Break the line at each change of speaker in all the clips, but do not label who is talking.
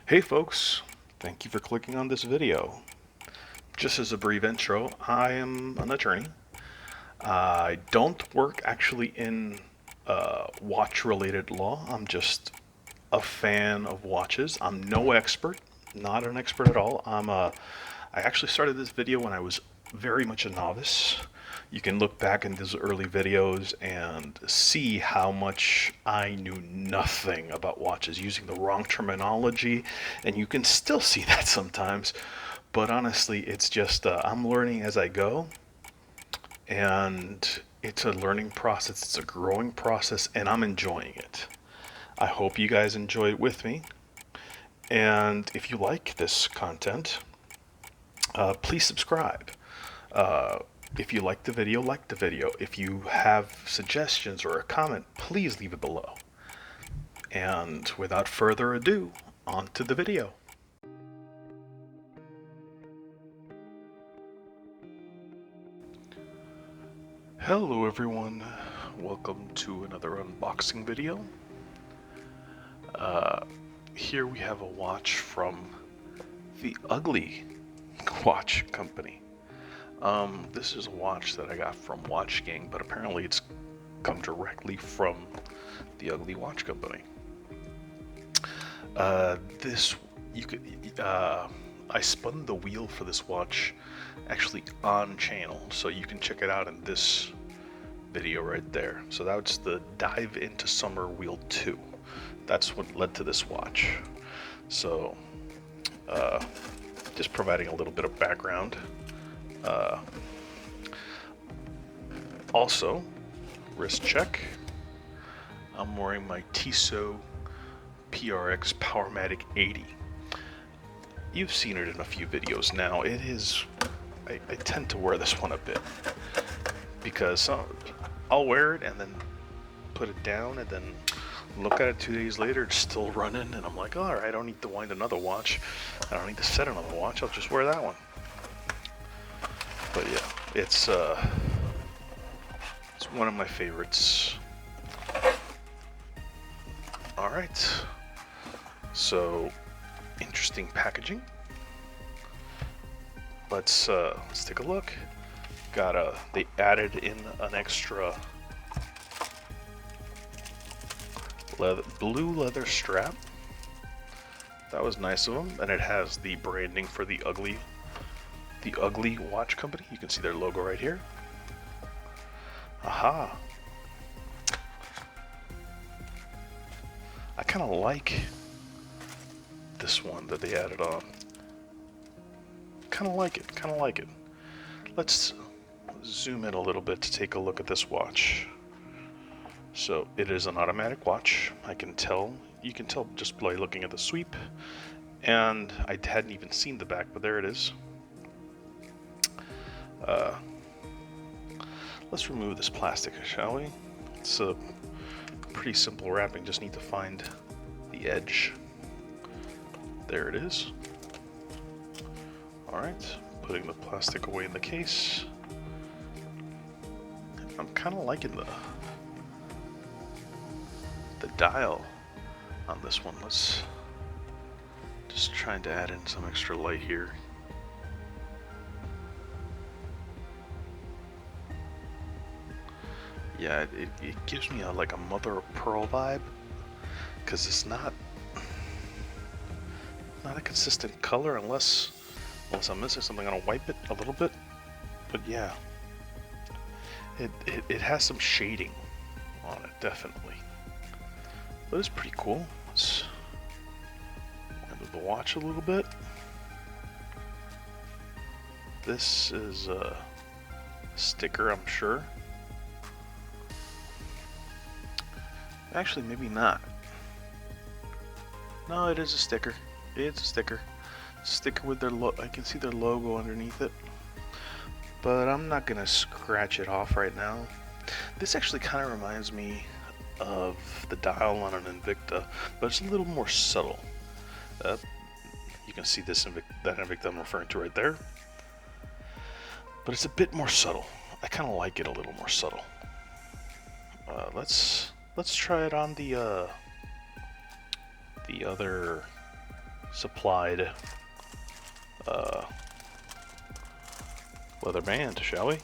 Hey folks, thank you for clicking on this video. Just as a brief intro, I am an attorney. I don't work actually in watch-related law. I'm just a fan of watches. I'm no expert, not an expert at all. I actually started this video when I was very much a novice. You can look back in those early videos and see how much I knew nothing about watches, using the wrong terminology, and you can still see that sometimes. But honestly, it's just I'm learning as I go, and it's a learning process, it's a growing process, and I'm enjoying it. I hope you guys enjoy it with me. And if you like this content, please subscribe. Uh, if you like the video, like the video. If you have suggestions or a comment, please leave it below. And without further ado, on to the video. Hello everyone, welcome to another unboxing video. Here we have a watch from the Ugly Watch Company. This is a watch that I got from Watch Gang, but apparently it's come directly from the Ugly Watch Company. I spun the wheel for this watch actually on channel, so you can check it out in this video right there. So that's the Dive into Summer Wheel 2. That's what led to this watch. So, just providing a little bit of background. Also, wrist check. I'm wearing my Tissot PRX Powermatic 80. You've seen it in a few videos now. It is, I tend to wear this one a bit because I'll wear it and then put it down and then look at it 2 days later, it's still running, and I'm like, all right, I don't need to wind another watch. I don't need to set another watch. I'll just wear that one. But yeah, it's one of my favorites. All right, so interesting packaging. Let's take a look. They added in an extra blue leather strap. That was nice of them, and it has the branding for the Ugly Watch Company. You can see their logo right here. Aha! I kind of like this one that they added on. Kind of like it. Let's zoom in a little bit to take a look at this watch. So it is an automatic watch. You can tell just by looking at the sweep. And I hadn't even seen the back, but there it is. Let's remove this plastic, shall we? It's a pretty simple wrapping, just need to find the edge. There it is. Alright, putting the plastic away in the case. I'm kind of liking the dial on this one. Let's just trying to add in some extra light here. Yeah, it gives me like a mother of pearl vibe, because it's not a consistent color unless I'm missing something. I'm gonna wipe it a little bit, but yeah, it has some shading on it, definitely. But it's pretty cool. Let's move the watch a little bit. This is a sticker, I'm sure. Actually, maybe not. No, it is a sticker. It's a sticker. It's a sticker with their I can see their logo underneath it. But I'm not gonna scratch it off right now. This actually kind of reminds me of the dial on an Invicta, but it's a little more subtle. You can see this that Invicta I'm referring to right there. But it's a bit more subtle. I kind of like it a little more subtle. Let's try it on the other supplied leather band, shall we?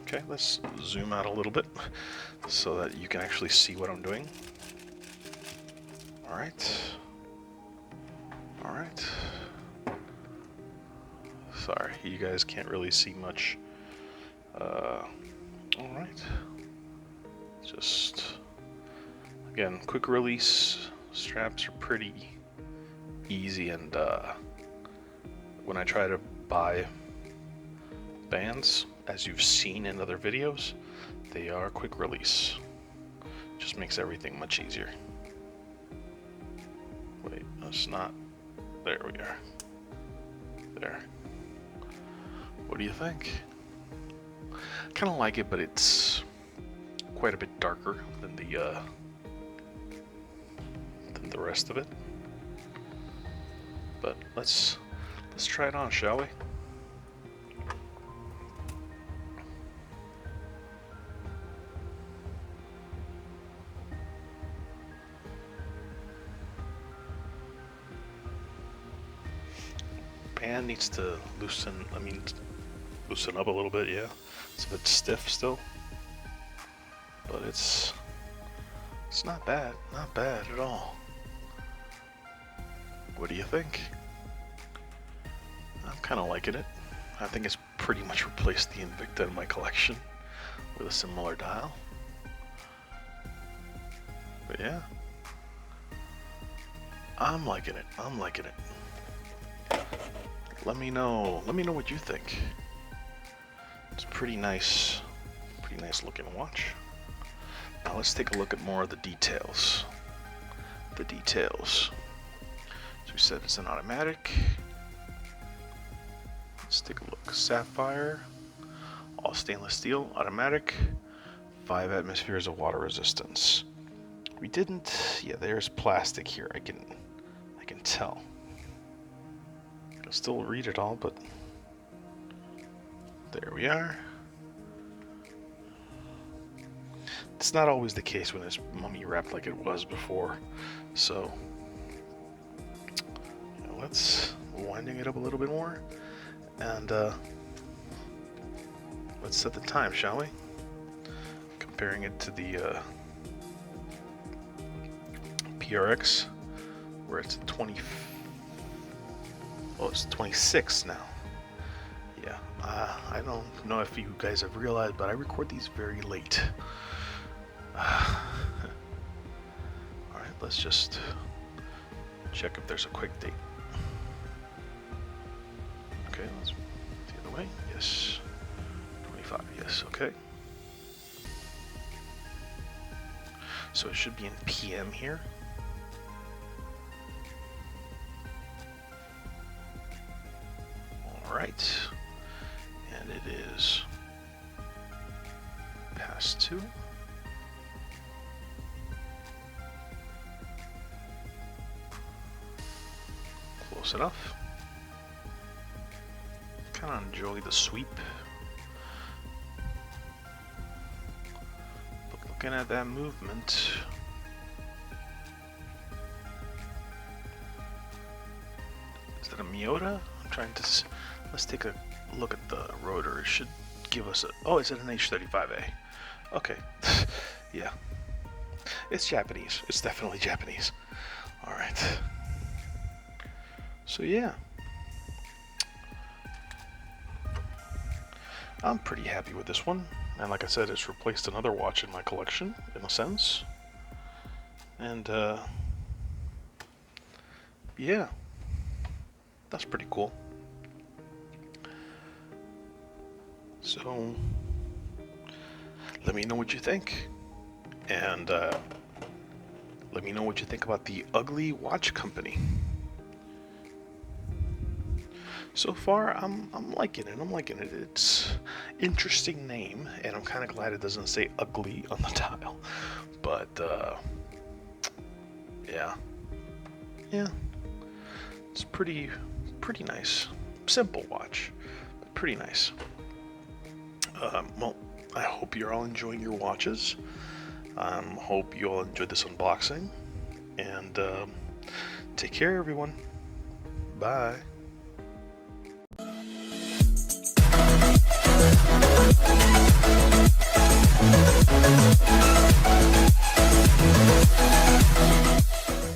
Okay, let's zoom out a little bit so that you can actually see what I'm doing. Alright. Alright. Sorry, you guys can't really see much. Alright. Just, again, quick release. Straps are pretty easy, and when I try to buy bands, as you've seen in other videos, they are quick release. Just makes everything much easier. Wait, that's not... There we are. There. What do you think? Kind of like it, but it's quite a bit darker than the rest of it. But let's try it on, shall we? Band needs to loosen up a little bit, yeah. It's a bit stiff still. But it's not bad at all. What do you think? I'm kind of liking it. I think it's pretty much replaced the Invicta in my collection with a similar dial. But yeah, I'm liking it. Let me know what you think. It's pretty nice looking watch. Now let's take a look at more of the details. So we said it's an automatic. Let's take a look. Sapphire, all stainless steel, automatic, 5 atmospheres of water resistance. We didn't, yeah, there's plastic here. I can tell. I'll still read it all, but there we are. It's not always the case when it's mummy wrapped like it was before. So let's winding it up a little bit more, and let's set the time, shall we? Comparing it to the PRX, where it's 20. Oh, it's 26 now. Yeah, I don't know if you guys have realized, but I record these very late. Alright, let's just check if there's a quick date. Okay, let's the other way. Yes. 25, yes, okay. So it should be in PM here. Alright. And it is past 2. Close enough. Kind of enjoy the sweep. But looking at that movement, is that a Miota? I'm trying to. Let's take a look at the rotor. It should give us a. Oh, is it an H35A? Okay. Yeah. It's Japanese. It's definitely Japanese. All right. So yeah. I'm pretty happy with this one, and like I said, it's replaced another watch in my collection, in a sense. And yeah, that's pretty cool. So let me know what you think, and let me know what you think about the Ugly Watch Company. So far, I'm liking it. It's interesting name, and I'm kind of glad it doesn't say ugly on the dial. But yeah, it's pretty nice. Simple watch, but pretty nice. Well, I hope you're all enjoying your watches. Hope you all enjoyed this unboxing, and take care, everyone. Bye.